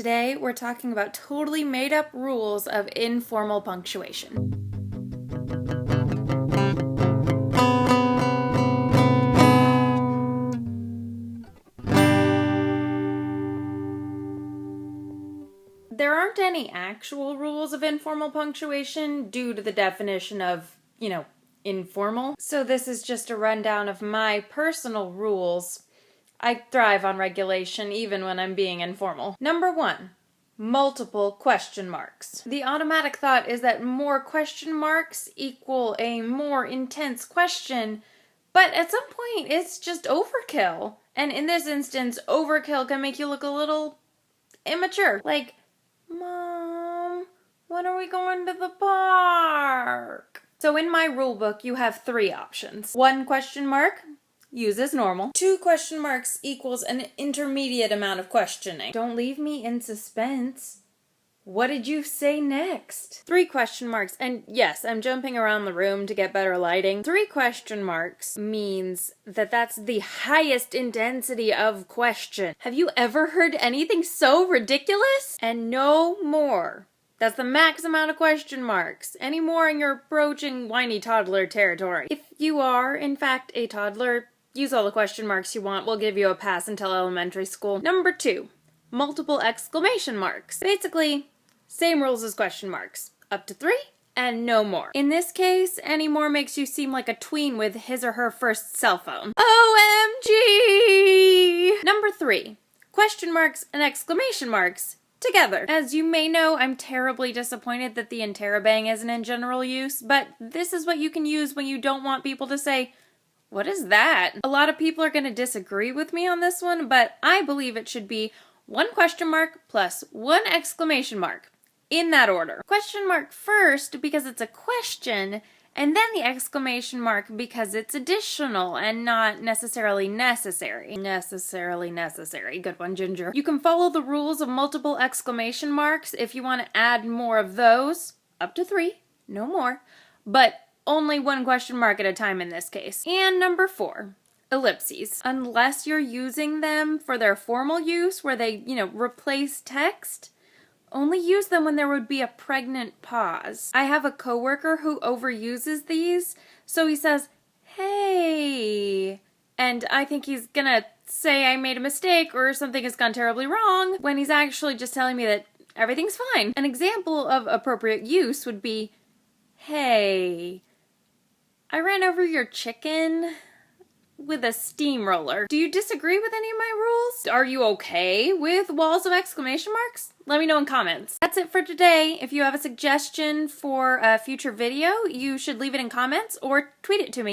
today we're talking about totally made up rules of informal punctuation. There aren't any actual rules of informal punctuation due to the definition of, informal. So this is just a rundown of my personal rules. I thrive on regulation even when I'm being informal. Number 1, multiple question marks. The automatic thought is that more question marks equal a more intense question, but at some point it's just overkill. And in this instance, overkill can make you look a little immature. Like, Mom, when are we going to the park? So in my rule book, you have 3 options. 1 question mark, use as normal. 2 question marks equals an intermediate amount of questioning. Don't leave me in suspense. What did you say next? 3 question marks, and yes, I'm jumping around the room to get better lighting. 3 question marks means that that's the highest intensity of question. Have you ever heard anything so ridiculous? And no more. That's the max amount of question marks. Any more and you're approaching whiny toddler territory. If you are, in fact, a toddler, use all the question marks you want. We'll give you a pass until elementary school. Number 2, multiple exclamation marks. Basically, same rules as question marks. Up to 3 and no more. In this case, any more makes you seem like a tween with his or her first cell phone. OMG! Number 3, question marks and exclamation marks together. As you may know, I'm terribly disappointed that the interrobang isn't in general use, but this is what you can use when you don't want people to say, "What is that?" A lot of people are going to disagree with me on this one, but I believe it should be 1 question mark plus 1 exclamation mark. In that order. Question mark first because it's a question, and then the exclamation mark because it's additional and not necessarily necessary. Necessarily necessary. Good one, Ginger. You can follow the rules of multiple exclamation marks if you want to add more of those. Up to 3, no more. But only 1 question mark at a time in this case. And number 4, ellipses. Unless you're using them for their formal use where they, replace text, only use them when there would be a pregnant pause. I have a coworker who overuses these, so he says, "Hey," and I think he's gonna say I made a mistake or something has gone terribly wrong when he's actually just telling me that everything's fine. An example of appropriate use would be, "Hey, I ran over your chicken with a steamroller. Do you disagree with any of my rules? Are you okay with walls of exclamation marks? Let me know in comments." That's it for today. If you have a suggestion for a future video, you should leave it in comments or tweet it to me.